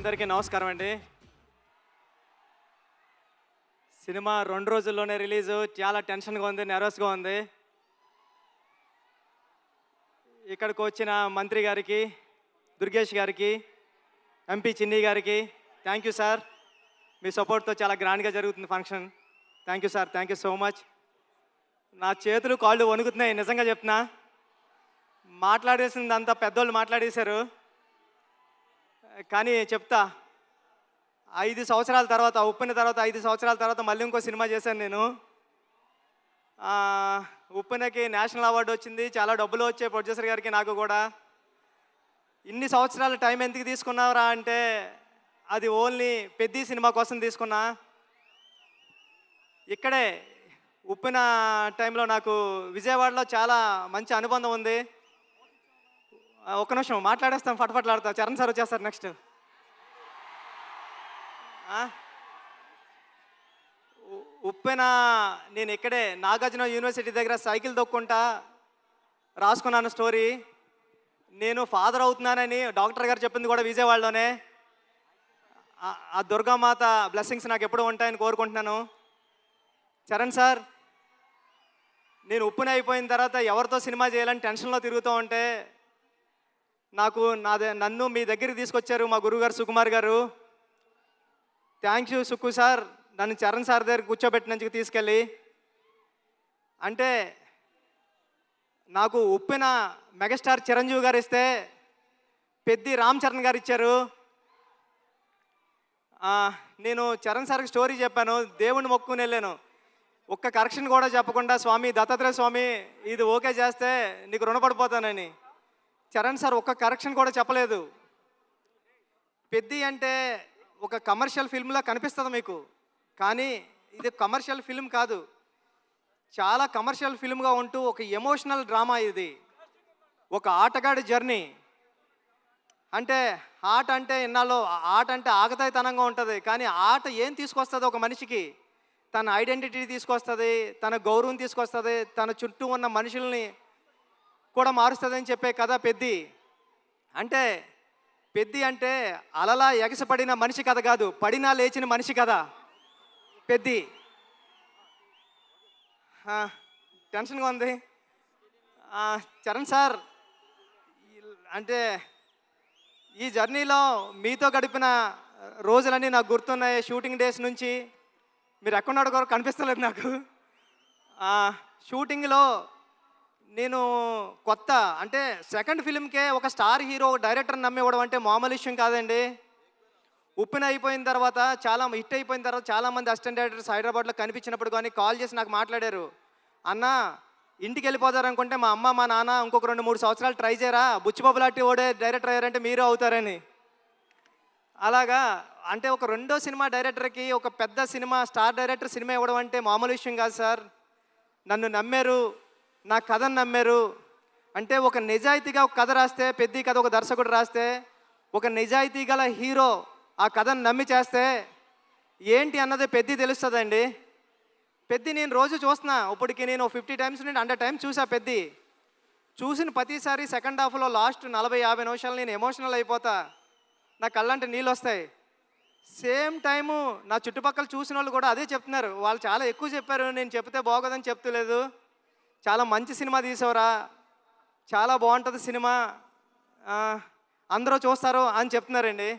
అందరికీ నమస్కారం అండి. సినిమా 2 రోజుల్లోనే రిలీజు. చాలా టెన్షన్‌గా ఉంది, నెర్వస్‌గా ఉంది. ఇక్కడికి వచ్చిన మంత్రి గారికి, దుర్గేష్ గారికి, ఎంపీ చిన్ని గారికి థ్యాంక్ యూ సార్. మీ సపోర్ట్‌తో చాలా గ్రాండ్‌గా జరుగుతుంది function. Thank you sir. Thank you so much. నా చేతులు, కాళ్ళు వణుకుతున్నాయి నిజంగా చెప్తున్నా. మాట్లాడేసిందంతా పెద్దోళ్ళు మాట్లాడేశారు. కానీ చెప్తా, 5 సంవత్సరాల తర్వాత, ఉప్పెన తర్వాత 5 సంవత్సరాల తర్వాత మళ్ళీ ఇంకో సినిమా చేశాను నేను. ఉప్పెనకి నేషనల్ అవార్డు వచ్చింది, చాలా డబ్బులు వచ్చాయి ప్రొడ్యూసర్ గారికి, నాకు కూడా. ఇన్ని సంవత్సరాల టైం ఎందుకు తీసుకున్నారా అంటే అది ఓన్లీ పెద్ద సినిమా కోసం తీసుకున్నా. ఇక్కడే ఉప్పెన టైంలో నాకు విజయవాడలో చాలా మంచి అనుబంధం ఉంది. ఒక్క నిమిషం మాట్లాడేస్తాం, ఫటఫట్లాడతా. చరణ్ సార్ వచ్చేస్తారు నెక్స్ట్. ఉప్పెన నేను ఇక్కడే నాగార్జున యూనివర్సిటీ దగ్గర సైకిల్ దొక్కుంటా రాసుకున్నాను స్టోరీ. నేను ఫాదర్ అవుతున్నానని డాక్టర్ గారు చెప్పింది కూడా విజయవాడలోనే. ఆ దుర్గామాత బ్లెస్సింగ్స్ నాకు ఎప్పుడూ ఉంటాయని కోరుకుంటున్నాను. చరణ్ సార్, నేను ఉప్పెన అయిపోయిన తర్వాత ఎవరితో సినిమా చేయాలని టెన్షన్లో తిరుగుతూ ఉంటే నన్ను మీ దగ్గరికి తీసుకొచ్చారు మా గురువుగారు సుకుమార్ గారు. థ్యాంక్ యూ సుక్కు సార్, నన్ను చరణ్ సార్ దగ్గర కూర్చోబెట్టినందుకు తీసుకెళ్ళి. అంటే నాకు ఉప్పెన మెగాస్టార్ చిరంజీవి గారు ఇస్తే పెద్ది రామ్ చరణ్ గారు ఇచ్చారు. నేను చరణ్ సార్కి స్టోరీ చెప్పాను, దేవుణ్ణి మొక్కుని వెళ్ళాను. ఒక్క కరెక్షన్ కూడా చెప్పకుండా, స్వామి దత్తాత్రేయ స్వామి ఇది ఓకే చేస్తే నీకు రుణపడిపోతానని. చరణ్ సార్ ఒక్క కరెక్షన్ కూడా చెప్పలేదు. పెద్ది అంటే ఒక కమర్షియల్ ఫిల్మ్లా కనిపిస్తుంది మీకు, కానీ ఇది కమర్షియల్ ఫిల్మ్ కాదు. చాలా కమర్షియల్ ఫిల్మ్గా ఉంటూ ఒక ఎమోషనల్ డ్రామా ఇది. ఒక ఆటగాడి జర్నీ. అంటే ఆట అంటే ఇన్నాళ్ళు ఆట అంటే ఆగతాయితనంగా ఉంటుంది, కానీ ఆట ఏం తీసుకొస్తుంది ఒక మనిషికి? తన ఐడెంటిటీ తీసుకొస్తుంది, తన గౌరవం తీసుకొస్తుంది, తన చుట్టూ ఉన్న మనుషుల్ని కూడా మారుస్తుందని చెప్పే కథ పెద్ది. అంటే పెద్ది అంటే అలలా ఎగసపడిన మనిషి కథ కాదు, పడినా లేచిన మనిషి కథ పెద్ది. టెన్షన్గా ఉంది. చరణ్ సార్, అంటే ఈ జర్నీలో మీతో గడిపిన రోజులన్నీ నాకు గుర్తున్నాయి. షూటింగ్ డేస్ నుంచి మీరు ఎక్కడున్నాడు కూడా కనిపిస్తలేదు నాకు. షూటింగ్లో నేను కొత్త, అంటే సెకండ్ ఫిలింకే ఒక స్టార్ హీరో, డైరెక్టర్ నమ్మివ్వడం అంటే మామూలు విషయం కాదండి. ఉప్పెన అయిపోయిన తర్వాత, చాలా హిట్ అయిపోయిన తర్వాత చాలామంది అసిస్టెంట్ డైరెక్టర్స్ హైదరాబాద్లో కనిపించినప్పుడు కానీ కాల్ చేసి నాకు మాట్లాడారు, అన్న ఇంటికి వెళ్ళిపోతారనుకుంటే మా అమ్మ మా నాన్న ఇంకొక 2-3 సంవత్సరాలు ట్రై చేయరా, బుచ్చిబాబు లాంటి ఓడే డైరెక్టర్ అయ్యారంటే మీరు అవుతారని. అలాగా అంటే ఒక రెండో సినిమా డైరెక్టర్కి ఒక పెద్ద సినిమా స్టార్ డైరెక్టర్ సినిమా ఇవ్వడం అంటే మామూలు విషయం కాదు సార్. నన్ను నమ్మారు, నా కథను నమ్మారు. అంటే ఒక నిజాయితీగా ఒక కథ రాస్తే, పెద్ద కథ ఒక దర్శకుడు రాస్తే, ఒక నిజాయితీ గల హీరో ఆ కథను నమ్మి చేస్తే ఏంటి అన్నది పెద్ద తెలుస్తుందండి. పెద్ద నేను రోజు చూస్తున్నా, ఇప్పటికి నేను 50 టైమ్స్ నుండి 100 టైమ్స్ చూసా. పెద్ద చూసిన ప్రతిసారి సెకండ్ హాఫ్లో లాస్ట్ 40-50 నిమిషాలు నేను ఎమోషనల్ అయిపోతా, నా కళ్ళంటే నీళ్ళు వస్తాయి. సేమ్ టైము నా చుట్టుపక్కల చూసిన వాళ్ళు కూడా అదే చెప్తున్నారు. వాళ్ళు చాలా ఎక్కువ చెప్పారు, నేను చెప్తే బాగోదని చెప్తలేదు. చాలా మంచి సినిమా తీసావురా, చాలా బాగుంటుంది సినిమా, అందరూ చూస్తారు అని చెప్తున్నారండి.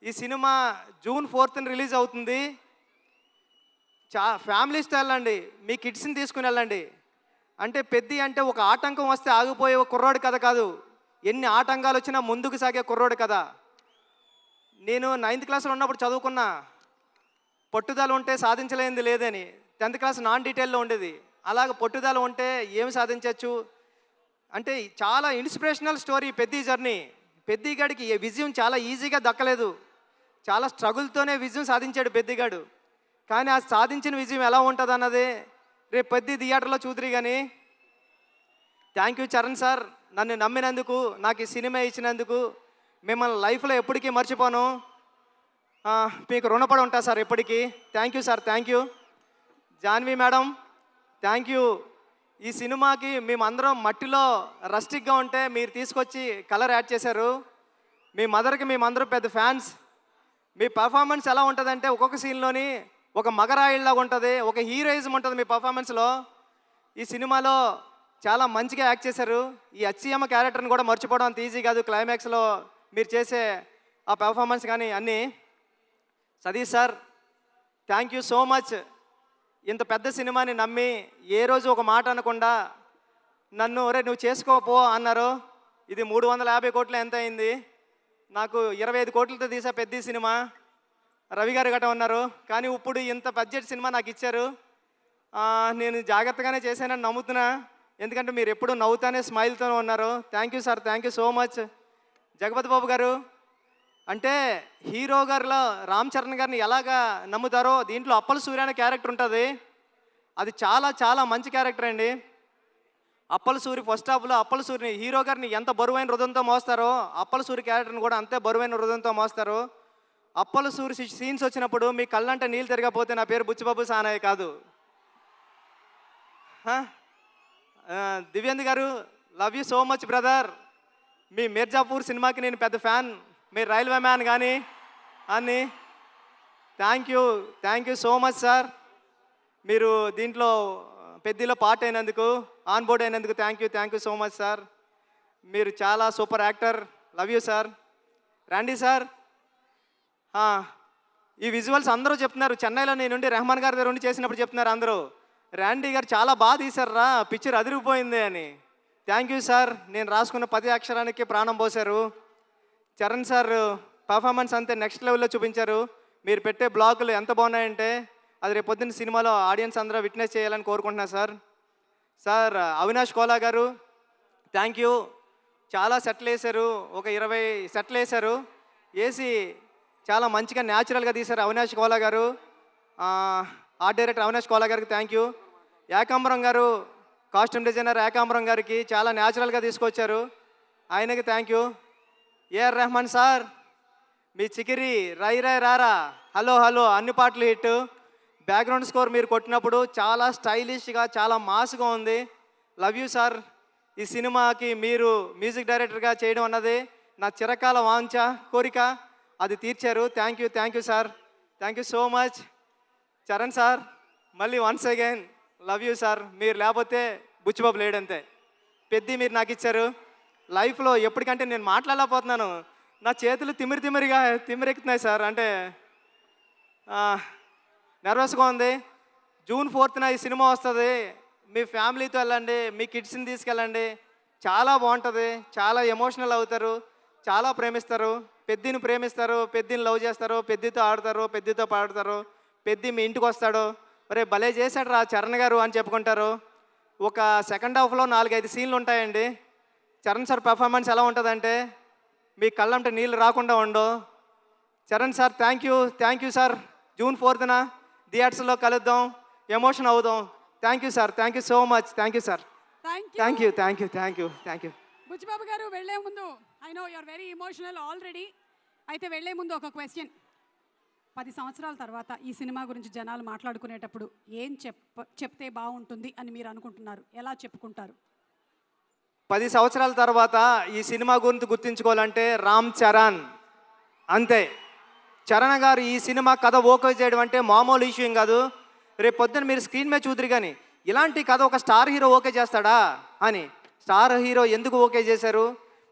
ఈ సినిమా June 4th రిలీజ్ అవుతుంది. ఫ్యామిలీస్తో వెళ్ళండి, మీ కిడ్స్ని తీసుకుని వెళ్ళండి. అంటే పెద్ద అంటే ఒక ఆటంకం వస్తే ఆగిపోయే కుర్రోడి కథ కాదు, ఎన్ని ఆటంకాలు వచ్చినా ముందుకు సాగే కుర్రోడి కథ. నేను 9th క్లాస్లో ఉన్నప్పుడు చదువుకున్నా, పట్టుదల ఉంటే సాధించలేనిది లేదని. 10th క్లాస్ నాన్ డీటెయిల్లో ఉండేది. అలాగ పట్టుదల ఉంటే ఏమి సాధించవచ్చు అంటే చాలా ఇన్స్పిరేషనల్ స్టోరీ పెద్ద జర్నీ. పెద్దిగాడికి విజయం చాలా ఈజీగా దక్కలేదు, చాలా స్ట్రగుల్తోనే విజయం సాధించాడు పెద్దిగాడు. కానీ ఆ సాధించిన విజయం ఎలా ఉంటుంది అన్నది రేపు పెద్ద థియేటర్లో చూద్దరు. కానీ థ్యాంక్ యూ చరణ్ సార్, నన్ను నమ్మినందుకు, నాకు ఈ సినిమా ఇచ్చినందుకు. మిమ్మల్ని లైఫ్లో ఎప్పటికీ మర్చిపోను, మీకు రుణపడి ఉంటా సార్ ఎప్పటికీ. Thank you sir, thank you. Janhvi madam, thank you. ఈ సినిమాకి మేమందరం మట్టిలో రస్టిక్గా ఉంటే మీరు తీసుకొచ్చి కలర్ యాడ్ చేశారు. మీ మదర్కి మేమందరం పెద్ద ఫ్యాన్స్. మీ పర్ఫార్మెన్స్ ఎలా ఉంటుందంటే ఒక్కొక్క సీన్లోని ఒక మగరాయిల్లాగా ఉంటుంది, ఒక హీరోయిజం ఉంటుంది మీ పర్ఫార్మెన్స్లో. ఈ సినిమాలో చాలా మంచిగా యాక్ట్ చేశారు. ఈ అచ్చియమ్మ క్యారెక్టర్ని కూడా మర్చిపోవడం అంత ఈజీ కాదు. క్లైమాక్స్లో మీరు చేసే ఆ పెర్ఫార్మెన్స్ కానీ అన్నీ. Satish sir, thank you so much. ఇంత పెద్ద సినిమాని నమ్మి ఏ రోజు ఒక మాట అనకుండా నన్ను ఒరే నువ్వు చేసుకోపో అన్నారు. ఇది 350 కోట్లు ఎంత అయింది, నాకు 25 కోట్లతో తీసా పెద్ద సినిమా. రవి గారు గట్ట ఉన్నారు, కానీ ఇప్పుడు ఇంత బడ్జెట్ సినిమా నాకు ఇచ్చారు. నేను జాగ్రత్తగానే చేశానని నమ్ముతున్నా, ఎందుకంటే మీరు ఎప్పుడు నవ్వుతానే స్మైల్తోనే ఉన్నారు. Thank you sir, thank you so much. Jagapathi Babu garu, అంటే హీరో గారిలో రామ్ చరణ్ గారిని ఎలాగా నమ్ముతారో దీంట్లో అప్పల సూర్య అనే క్యారెక్టర్ ఉంటుంది. అది చాలా చాలా మంచి క్యారెక్టర్ అండి. అప్పల సూరి ఫస్ట్ హాఫ్లో అప్పల సూరిని హీరో గారిని ఎంత బరువైన హృదయంతో మోస్తారో అప్పల సూరి క్యారెక్టర్ని కూడా అంతే బరువైన హృదయంతో మోస్తారు. అప్పల సూరి సీన్స్ వచ్చినప్పుడు మీ కళ్ళంటే నీళ్ళు తిరగకపోతే నా పేరు బుచ్చిబాబు సానయ్య కాదు. Divyendu garu, love you so much brother. మీ మిర్జాపూర్ సినిమాకి నేను పెద్ద ఫ్యాన్, మీరు రైల్వే మ్యాన్ కానీ అని. Thank you so much sir. మీరు దీంట్లో పెద్దలో పార్ట్ అయినందుకు, ఆన్ బోర్డ్ అయినందుకు thank you so much sir. మీరు చాలా super actor. Love you sir. రండి సార్. ఈ విజువల్స్ అందరూ చెప్తున్నారు, చెన్నైలో నేనుండి రెహమాన్ గారి దగ్గర ఉండి చేసినప్పుడు చెప్తున్నారు అందరూ, ర్యాండీ గారు చాలా బాగా తీశారా, పిక్చర్ అదిరిపోయింది అని. Thank you sir. నేను రాసుకున్న 10 అక్షరానికి ప్రాణం పోశారు. చరణ్ సార్ పర్ఫార్మెన్స్ అంతే నెక్స్ట్ లెవెల్లో చూపించారు. మీరు పెట్టే బ్లాగులు ఎంత బాగున్నాయంటే అది రేపు పొద్దున్న సినిమాలో ఆడియన్స్ అందరూ విట్నెస్ చేయాలని కోరుకుంటున్నాను సార్. సార్ అవినాష్ కోలా గారు, థ్యాంక్ యూ. చాలా సెట్లు వేశారు, ఒక 20 సెట్లు వేశారు. వేసి చాలా మంచిగా న్యాచురల్గా తీశారు అవినాష్ కోలా గారు. ఆర్ట్ డైరెక్టర్ అవినాష్ కోలా గారికి థ్యాంక్ యూ. ఏకాంబరం గారు, కాస్ట్యూమ్ డిజైనర్ ఏకాంబరం గారికి చాలా న్యాచురల్గా తీసుకొచ్చారు, ఆయనకి thank you. AR Rahman sir, మీ చికిరి రై రై రారా హలో హలో అన్ని పాటలు హిట్. బ్యాక్గ్రౌండ్ స్కోర్ మీరు కొట్టినప్పుడు చాలా స్టైలిష్గా చాలా మాస్గా ఉంది. Love you sir. ఈ సినిమాకి మీరు మ్యూజిక్ డైరెక్టర్గా చేయడం అన్నది నా చిరకాల వాంఛ కోరిక, అది తీర్చారు. Thank you sir. Thank you so much. Charan sir, మళ్ళీ once again love you sir. మీరు లేకపోతే బుచ్చిబాబు లేడంతే. పెద్ద మీరు నాకు ఇచ్చారు. లైఫ్లో ఎప్పటికంటే నేను మాట్లాడలేకపోతున్నాను, నా చేతులు తిమ్మిరెక్కుతున్నాయి సార్. అంటే నర్వస్గా ఉంది. జూన్ 4న ఈ సినిమా వస్తుంది. మీ ఫ్యామిలీతో వెళ్ళండి, మీ కిడ్స్ని తీసుకెళ్ళండి, చాలా బాగుంటుంది. చాలా ఎమోషనల్ అవుతారు, చాలా ప్రేమిస్తారు. పెద్దిని ప్రేమిస్తారు, పెద్దిని లవ్ చేస్తారు, పెద్దితో ఆడతారు, పెద్దితో పాడతారు. పెద్ది మీ ఇంటికి వస్తాడు, ఒరే భలే చేశాడు రా చరణ్ గారు అని చెప్పుకుంటారు. ఒక సెకండ్ హాఫ్లో 4-5 సీన్లు ఉంటాయండి. చరణ్ సార్ పెర్ఫార్మెన్స్ ఎలా ఉంటుందంటే మీ కళ్ళంటే నీళ్ళు రాకుండా ఉండవు. Charan sir thank you sir. June 4న థియేటర్స్లో కలుద్దాం, ఎమోషన్ అవుదాం. Thank you sir. Thank you so much. Thank you sir. Thank you. Buchibabu garu, వెళ్లే ముందు I know you're very emotional already. అయితే వెళ్లే ముందు ఒక క్వశ్చన్. 10 సంవత్సరాల తర్వాత ఈ సినిమా గురించి జనాలు మాట్లాడుకునేటప్పుడు ఏం చెప్తే బాగుంటుంది అని మీరు అనుకుంటున్నారు? ఎలా చెప్పుకుంటారు? 10 సంవత్సరాల తర్వాత ఈ సినిమా గురించి గుర్తించుకోవాలంటే రామ్ చరణ్ అంతే. చరణ్ గారు ఈ సినిమా కథ ఓకే చేయడం అంటే మామూలు ఇష్యూ ఏం కాదు. రేపు పొద్దున్న మీరు స్క్రీన్ మీద చూద్దరు కానీ ఇలాంటి కథ ఒక స్టార్ హీరో ఓకే చేస్తాడా అని. స్టార్ హీరో ఎందుకు ఓకే చేశారు?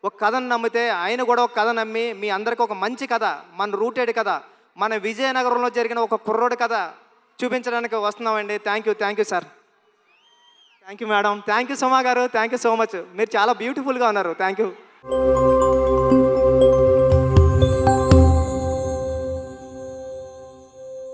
ఒక కథను నమ్మితే ఆయన కూడా ఒక కథ నమ్మి మీ అందరికీ ఒక మంచి కథ, మన రూటెడ్ కథ, మన విజయనగరంలో జరిగిన ఒక కుర్రోడి కథ చూపించడానికి వస్తున్నామండి. Thank you sir. Thank you madam. Thank you Suma garu. Thank you so much. మీరు చాలా బ్యూటిఫుల్గా ఉన్నారు. Thank you.